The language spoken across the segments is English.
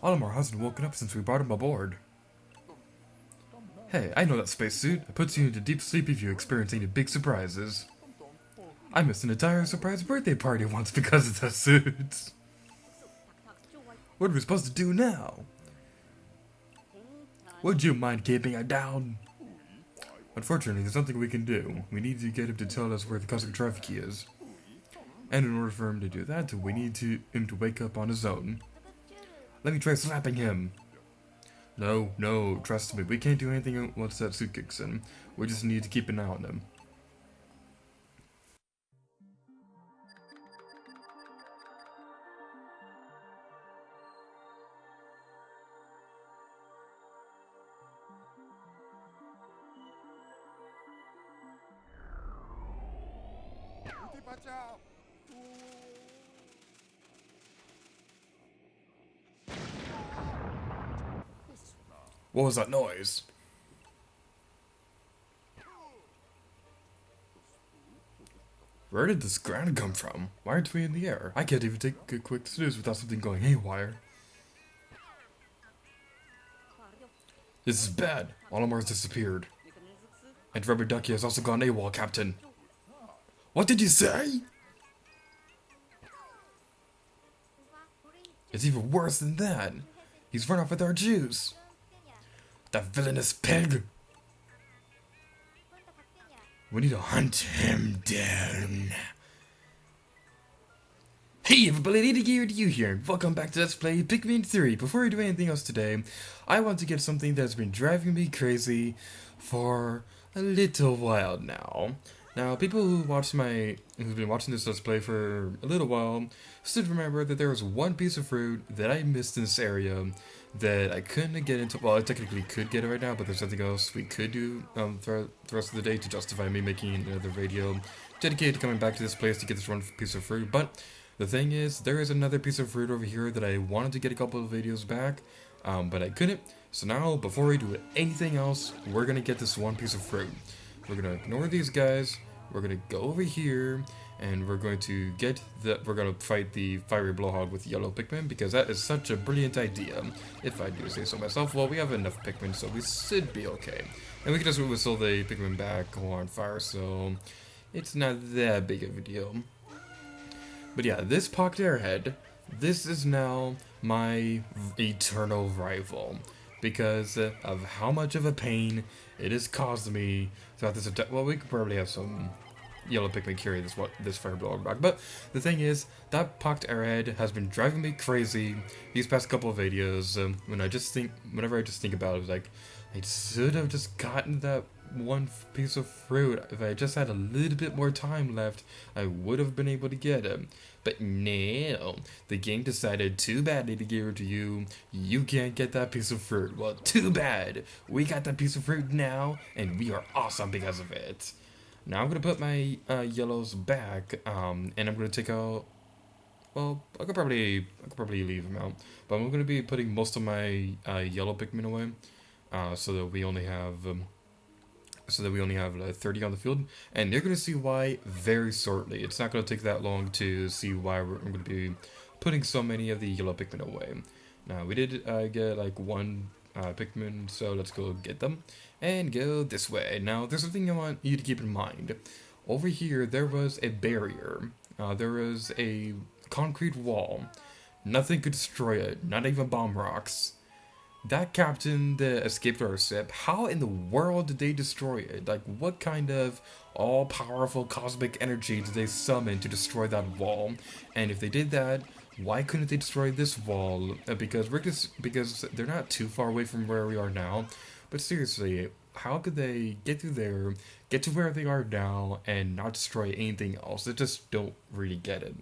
Olimar hasn't woken up since we brought him aboard. Hey, I know that spacesuit. It puts you into deep sleep if you experience any big surprises. I missed an entire surprise birthday party once because of that suit. What are we supposed to do now? Would you mind keeping it down? Unfortunately, there's nothing we can do. We need to get him to tell us where the cosmic traffic key is. And in order for him to do that, we need him to wake up on his own. Let me try slapping him. No, trust me, we can't do anything once that suit kicks in. We just need to keep an eye on him. What was that noise? Where did this ground come from? Why aren't we in the air? I can't even take a quick snooze without something going haywire. This is bad. Olimar's disappeared. And Rubber Ducky has also gone AWOL, Captain. What did you say? It's even worse than that. He's run off with our juice. That villainous pig. We need to hunt him down. Hey everybody, you here. Welcome back to Let's Play Pikmin 3. Before we do anything else today, I want to get something that's been driving me crazy for a little while now. Now, people who've been watching this Let's Play for a little while should remember that there was one piece of fruit that I missed in this area that I couldn't get into. Well, I technically could get it right now, but there's nothing else we could do for the rest of the day to justify me making another video dedicated to coming back to this place to get this one piece of fruit. But the thing is, there is another piece of fruit over here that I wanted to get a couple of videos back, but I couldn't. So now, before we do anything else, we're gonna get this one piece of fruit. We're gonna ignore these guys. We're gonna go over here, and we're going to we're gonna fight the fiery blowhog with yellow Pikmin, because that is such a brilliant idea, if I do say so myself. Well, we have enough Pikmin, so we should be okay. And we can just whistle the Pikmin back on fire, so it's not that big of a deal. But yeah, this pocked airhead, this is now my eternal rival, because of how much of a pain it has caused me throughout this attack. Well, we could probably have some yellow Pikmin carry this fireblower back, but the thing is, that pocked airhead has been driving me crazy these past couple of videos. Whenever I just think about it, like, I should have just gotten that one piece of fruit. If I just had a little bit more time left, I would have been able to get it. But no, the game decided too badly to give it to you. You can't get that piece of fruit. Well, too bad. We got that piece of fruit now, and we are awesome because of it. Now I'm gonna put my yellows back, and I'm gonna take out. Well, I could probably leave them out, but I'm gonna be putting most of my yellow Pikmin away, so that we only have. So that we only have 30 on the field, and you're going to see why very shortly. It's not going to take that long to see why I'm going to be putting so many of the yellow Pikmin away. Now, we did get like one Pikmin, so let's go get them, and go this way. Now, there's something I want you to keep in mind. Over here, there was a barrier. There was a concrete wall. Nothing could destroy it, not even bomb rocks. That captain that escaped our ship, how in the world did they destroy it? Like, what kind of all-powerful cosmic energy did they summon to destroy that wall? And if they did that, why couldn't they destroy this wall? Because they're not too far away from where we are now. But seriously, how could they get through there, get to where they are now, and not destroy anything else? I just don't really get it.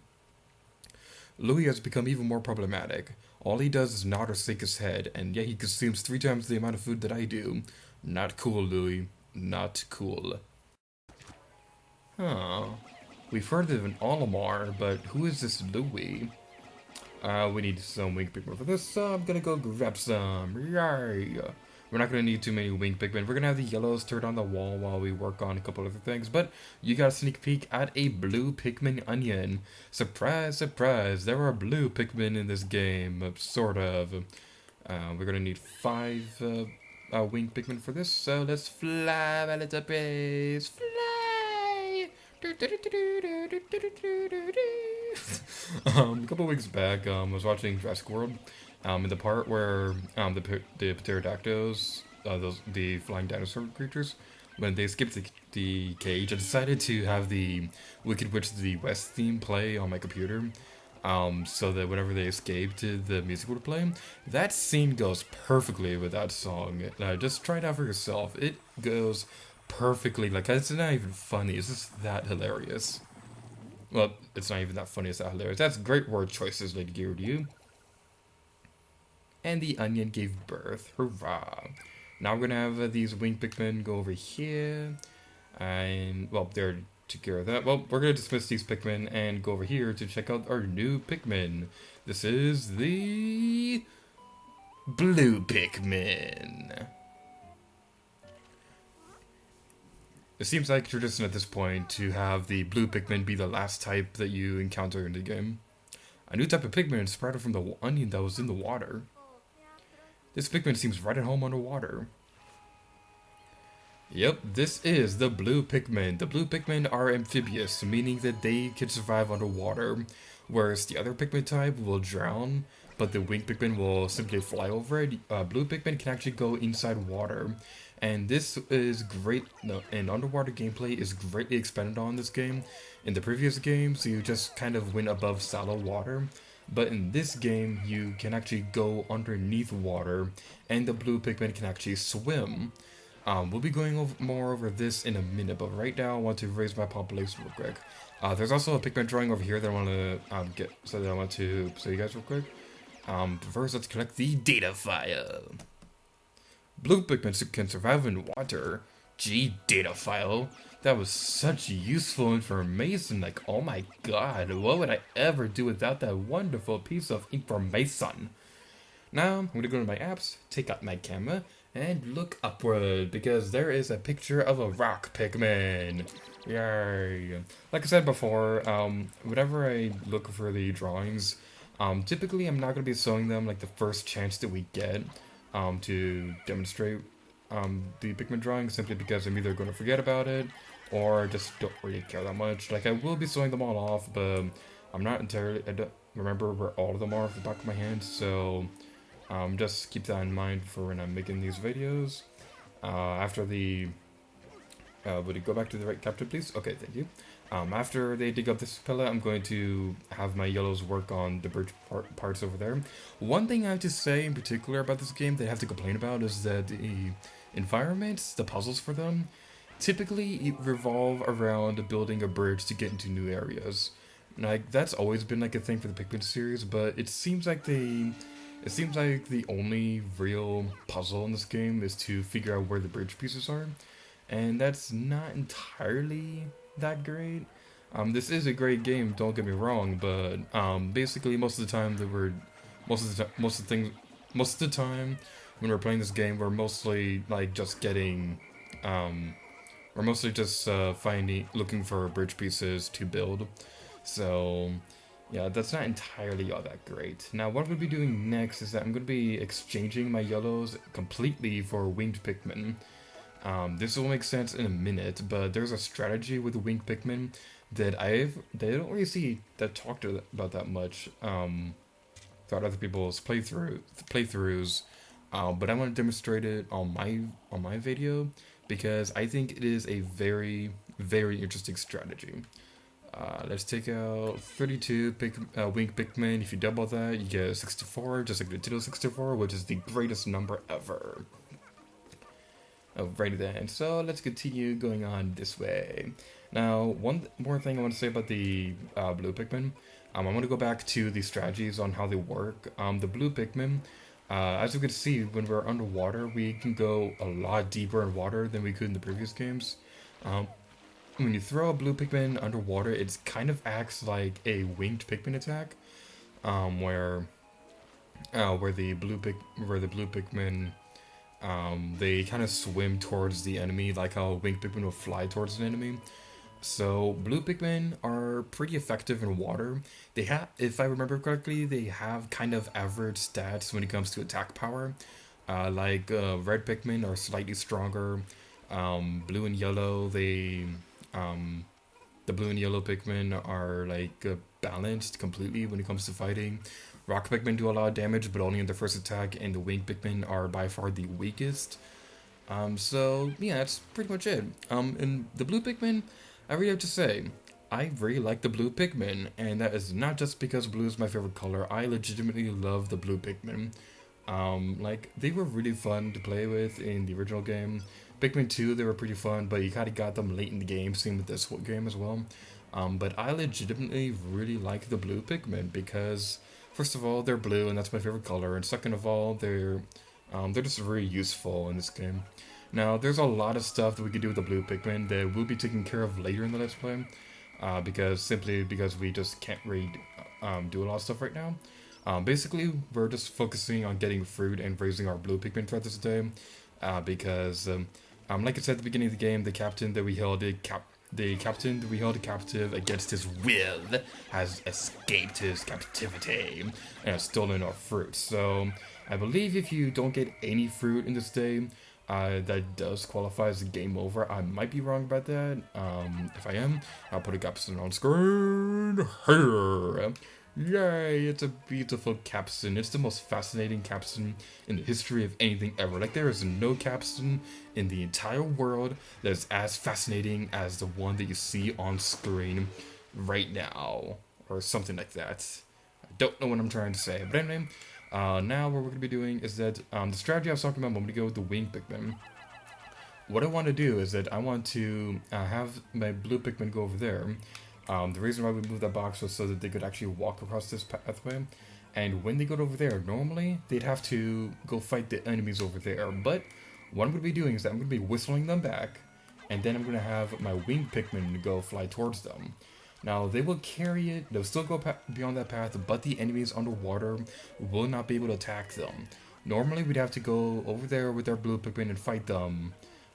Louis has become even more problematic. All he does is nod or shake his head, and yet he consumes 3 times the amount of food that I do. Not cool, Louis. Not cool. Huh. We've heard of an Olimar, but who is this Louis? We need some wing Pikmin for this, so I'm gonna go grab some. Yay! We're not going to need too many winged Pikmin. We're going to have the yellows turned on the wall while we work on a couple other things. But you got a sneak peek at a blue Pikmin onion. Surprise, surprise, there are blue Pikmin in this game, sort of. We're going to need 5 winged Pikmin for this, so let's fly, my little babies, fly! A couple weeks back, I was watching Jurassic World, in the part where the pterodactyls, the flying dinosaur creatures, when they skipped the cage, I decided to have the Wicked Witch of the West theme play on my computer. So that whenever they escaped, the music would play. That scene goes perfectly with that song. Just try it out for yourself. It goes perfectly. Like, it's not even funny. It's just that hilarious. Well, it's not even that funny. It's that hilarious. That's great word choices, Lady Gear to you. And the onion gave birth. Hurrah! Now we're gonna have these winged Pikmin go over here, and well, they're take care of that. Well, we're going to dismiss these Pikmin and go over here to check out our new Pikmin. This is the blue Pikmin. It seems like tradition at this point to have the blue Pikmin be the last type that you encounter in the game. A new type of Pikmin sprouted from the onion that was in the water. This Pikmin seems right at home underwater. Yep, this is the blue Pikmin. The blue Pikmin are amphibious, meaning that they can survive underwater, whereas the other Pikmin type will drown, but the winged Pikmin will simply fly over it. Blue Pikmin can actually go inside water, and this is great, and underwater gameplay is greatly expanded on in this game. In the previous games, you just kind of went above shallow water, but in this game, you can actually go underneath water, and the blue Pikmin can actually swim. We'll be going more over this in a minute, but right now I want to raise my population real quick. There's also a Pikmin drawing over here that I want to show you guys real quick. First, let's collect the data file. Blue Pikmin can survive in water. Gee, data file. That was such useful information. Like, oh my god, what would I ever do without that wonderful piece of information? Now, I'm gonna go to my apps, take out my camera, and look upward, because there is a picture of a rock Pikmin. Yay. Like I said before, whenever I look for the drawings, typically I'm not going to be showing them like the first chance that we get to demonstrate the Pikmin drawing, simply because I'm either going to forget about it, or just don't really care that much. Like, I will be showing them all off, but I don't remember where all of them are off the back of my hand, so just keep that in mind for when I'm making these videos. After the... would you go back to the right capture, please? Okay, thank you. After they dig up this pillar, I'm going to have my yellows work on the bridge parts over there. One thing I have to say in particular about this game that I have to complain about is that the environments, the puzzles for them, typically revolve around building a bridge to get into new areas. Like, that's always been like a thing for the Pikmin series, but it seems like the only real puzzle in this game is to figure out where the bridge pieces are, and that's not entirely that great. This is a great game, don't get me wrong, but basically most of the time when we're playing this game, we're mostly like just getting looking for bridge pieces to build. So yeah, that's not entirely all that great. Now, what we'll be doing next is that I'm going to be exchanging my yellows completely for winged Pikmin. This will make sense in a minute, but there's a strategy with winged Pikmin that they don't really see that talked about that much throughout other people's playthroughs. But I want to demonstrate it on my video because I think it is a very, very interesting strategy. Let's take out 32 winged Pikmin. If you double that, you get 64, just like the Nintendo 64, which is the greatest number ever. Alrighty then, so let's continue going on this way. Now, one more thing I want to say about the blue Pikmin. I want to go back to the strategies on how they work. The blue Pikmin, as you can see, when we're underwater, we can go a lot deeper in water than we could in the previous games. When you throw a blue Pikmin underwater, it kind of acts like a winged Pikmin attack, where the blue Pikmin They kind of swim towards the enemy, like how winged Pikmin will fly towards an enemy. So blue Pikmin are pretty effective in water. They have, if I remember correctly, they have kind of average stats when it comes to attack power. Red Pikmin are slightly stronger. Blue and yellow, um, the blue and yellow Pikmin are balanced completely when it comes to fighting. Rock Pikmin do a lot of damage, but only in their first attack, and the winged Pikmin are by far the weakest. So yeah, that's pretty much it. And the blue Pikmin, I really have to say, I really like the blue Pikmin, and that is not just because blue is my favorite color. I legitimately love the blue Pikmin. They were really fun to play with in the original game. Pikmin 2, they were pretty fun, but you kind of got them late in the game, same with this game as well. But I legitimately really like the blue Pikmin because, first of all, they're blue, and that's my favorite color, and second of all, they're just really useful in this game. Now, there's a lot of stuff that we could do with the blue Pikmin that we'll be taking care of later in the Let's Play, because we just can't really do a lot of stuff right now. Basically, we're just focusing on getting fruit and raising our blue Pikmin throughout this day, like I said at the beginning of the game, the captain that we held captive against his will has escaped his captivity and has stolen our fruit. So I believe if you don't get any fruit in this day, that does qualify as a game over. I might be wrong about that. If I am, I'll put a caption on screen here. Yay, it's a beautiful caption. It's the most fascinating caption in the history of anything ever. Like, there is no caption in the entire world that is as fascinating as the one that you see on screen right now. Or something like that. I don't know what I'm trying to say. But anyway, now what we're going to be doing is that the strategy I was talking about a moment ago with the winged Pikmin. What I want to do is that I want to have my blue Pikmin go over there. The reason why we moved that box was so that they could actually walk across this pathway. And when they go over there, normally they'd have to go fight the enemies over there. But what I'm going to be doing is that I'm going to be whistling them back. And then I'm going to have my winged Pikmin go fly towards them. Now, they will carry it, they'll still go beyond that path, but the enemies underwater will not be able to attack them. Normally, we'd have to go over there with our blue Pikmin and fight them,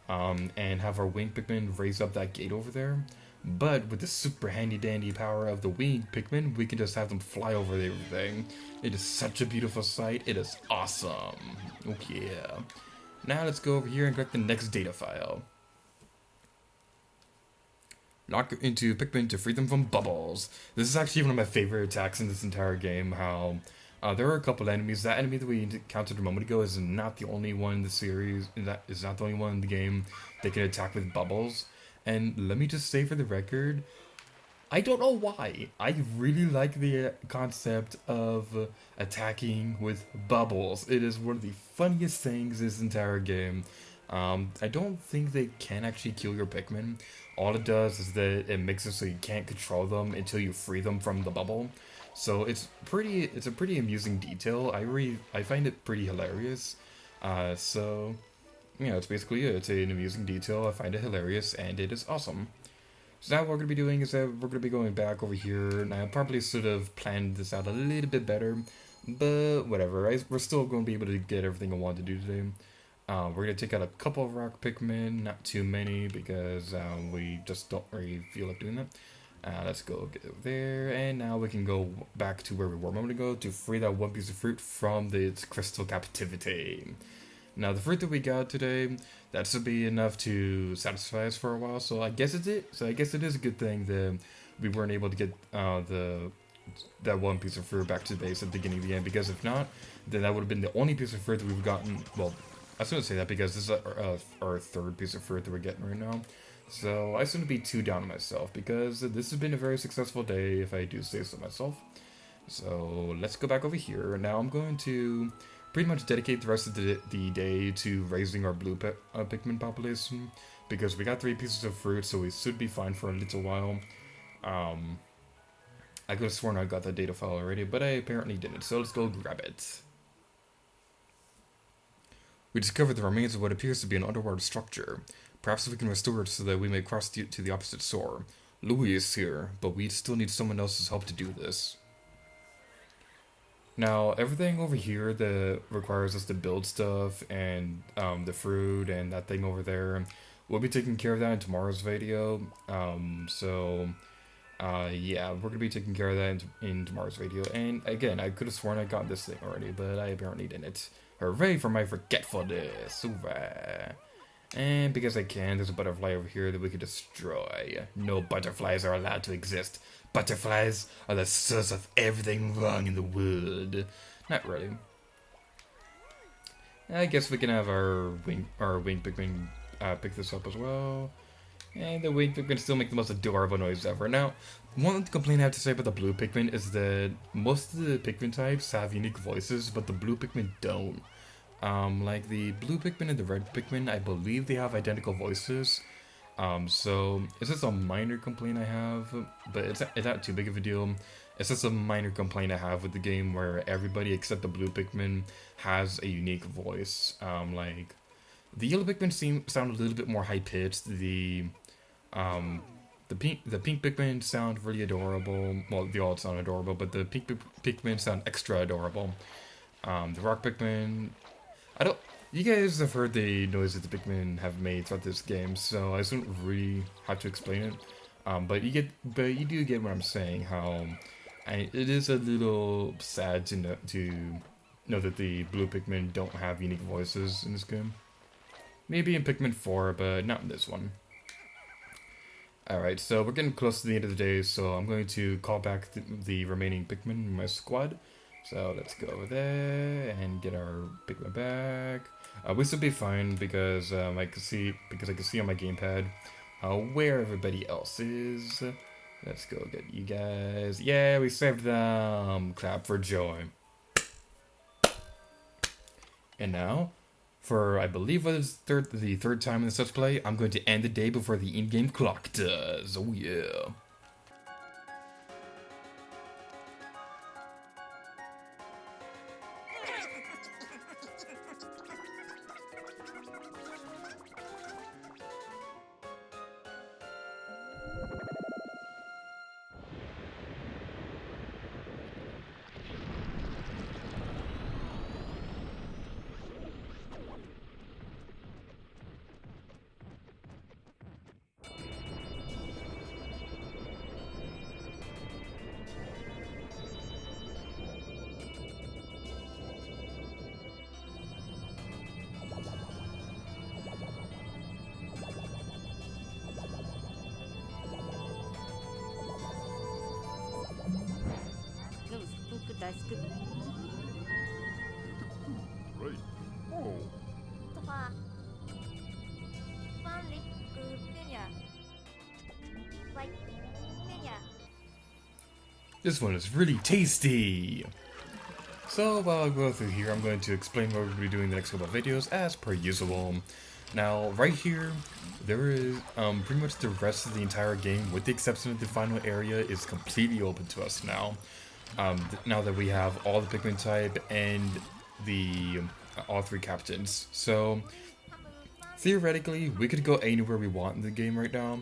and have our winged Pikmin raise up that gate over there. But with the super handy-dandy power of the winged Pikmin, we can just have them fly over everything. It is such a beautiful sight, it is awesome. Oh yeah. Now let's go over here and collect the next data file. Knock into Pikmin to free them from bubbles. This is actually one of my favorite attacks in this entire game, how there are a couple enemies. That enemy that we encountered a moment ago is not the only one in the series, that is not the only one in the game that can attack with bubbles. And let me just say for the record, I don't know why. I really like the concept of attacking with bubbles. It is one of the funniest things in this entire game. I don't think they can actually kill your Pikmin. All it does is that it makes it so you can't control them until you free them from the bubble. So it's a pretty amusing detail. I find it pretty hilarious. So yeah, it's basically it. It's an amusing detail. I find it hilarious, and it is awesome. So now what we're going to be doing is that we're going to be going back over here, and I probably should have planned this out a little bit better, but whatever. We're still going to be able to get everything I want to do today. We're going to take out a couple of rock Pikmin, not too many, because we just don't really feel like doing that. Let's go get over there, and now we can go back to where we were a moment ago to free that one piece of fruit from its crystal captivity. Now, the fruit that we got today, that should be enough to satisfy us for a while, so I guess it's it. So I guess it is a good thing that we weren't able to get that one piece of fruit back to the base at the beginning of the game, because if not, then that would have been the only piece of fruit that we've gotten. Well, I shouldn't say that, because this is our third piece of fruit that we're getting right now. So I shouldn't be too down on myself, because this has been a very successful day, if I do say so myself. So let's go back over here. Now I'm going to pretty much dedicate the rest of the day to raising our blue Pikmin population, because we got 3 pieces of fruit, so we should be fine for a little while. I could have sworn I got that data file already, but I apparently didn't, so let's go grab it. We discovered the remains of what appears to be an underwater structure. Perhaps we can restore it so that we may cross to the opposite shore. Louis is here, but we still need someone else's help to do this. Now, everything over here that requires us to build stuff and the fruit and that thing over there, we'll be taking care of that in tomorrow's video. Yeah, we're gonna be taking care of that in tomorrow's video. And again, I could have sworn I got this thing already, but I apparently didn't. Hooray for my forgetfulness! Hooray! And because I can, there's a butterfly over here that we could destroy. No butterflies are allowed to exist. Butterflies are the source of everything wrong in the world. Not really. I guess we can have our wing Pikmin pick this up as well. And the wing Pikmin still make the most adorable noise ever. Now, one complaint I have to say about the blue Pikmin is that most of the Pikmin types have unique voices, but the blue Pikmin don't. Like the blue Pikmin and the red Pikmin, I believe they have identical voices. So it's just a minor complaint I have, but it's not too big of a deal. It's just a minor complaint I have with the game where everybody except the blue Pikmin has a unique voice. Like the yellow Pikmin sound a little bit more high pitched. The pink Pikmin sound really adorable. Well, they all sound adorable, but the pink Pikmin sound extra adorable. The rock Pikmin, you guys have heard the noise that the Pikmin have made throughout this game, so I don't really have to explain it. But you do get what I'm saying. How it is a little sad to know that the blue Pikmin don't have unique voices in this game. Maybe in Pikmin 4, but not in this one. Alright, so we're getting close to the end of the day, so I'm going to call back the remaining Pikmin in my squad. So let's go over there and get our Pikmin back. We should be fine because I can see on my gamepad where everybody else is. Let's go get you guys. Yeah, we saved them. Clap for joy. And now, for I believe it is the third time in this Let's Play, I'm going to end the day before the in-game clock does. Oh yeah. Right. Oh. This one is really tasty! So while I go through here, I'm going to explain what we're going to be doing in the next couple of videos as per usual. Now, right here, there is pretty much the rest of the entire game, with the exception of the final area, is completely open to us now. Now that we have all the Pikmin type and the all three captains. So, theoretically, we could go anywhere we want in the game right now.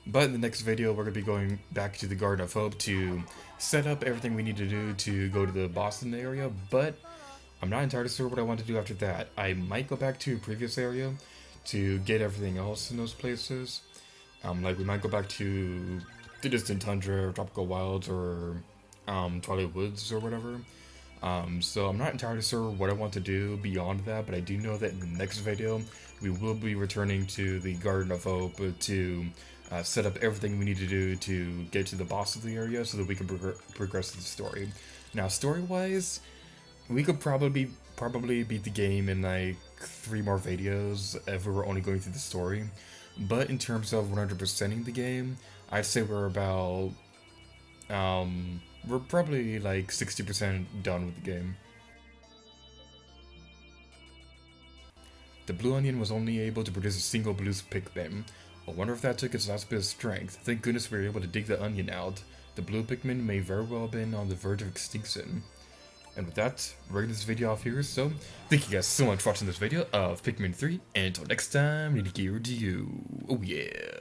But in the next video, we're going to be going back to the Garden of Hope to set up everything we need to do to go to the Boston area, but I'm not entirely sure what I want to do after that. I might go back to a previous area to get everything else in those places. Like we might go back to the Distant Tundra, or Tropical Wilds, or Twilight Woods, or whatever. So I'm not entirely sure what I want to do beyond that, but I do know that in the next video, we will be returning to the Garden of Hope to set up everything we need to do to get to the boss of the area so that we can progress the story. Now, story-wise, we could probably beat the game in like 3 more videos if we were only going through the story. But in terms of 100%ing the game, I'd say we're about we're probably like 60% done with the game. The blue onion was only able to produce a single blue Pikmin. I wonder if that took its last bit of strength. Thank goodness we were able to dig the onion out. The blue Pikmin may very well have been on the verge of extinction. And with that, we're ending this video off here, so thank you guys so much for watching this video of Pikmin 3, and until next time, Nidikiro to you. Oh yeah.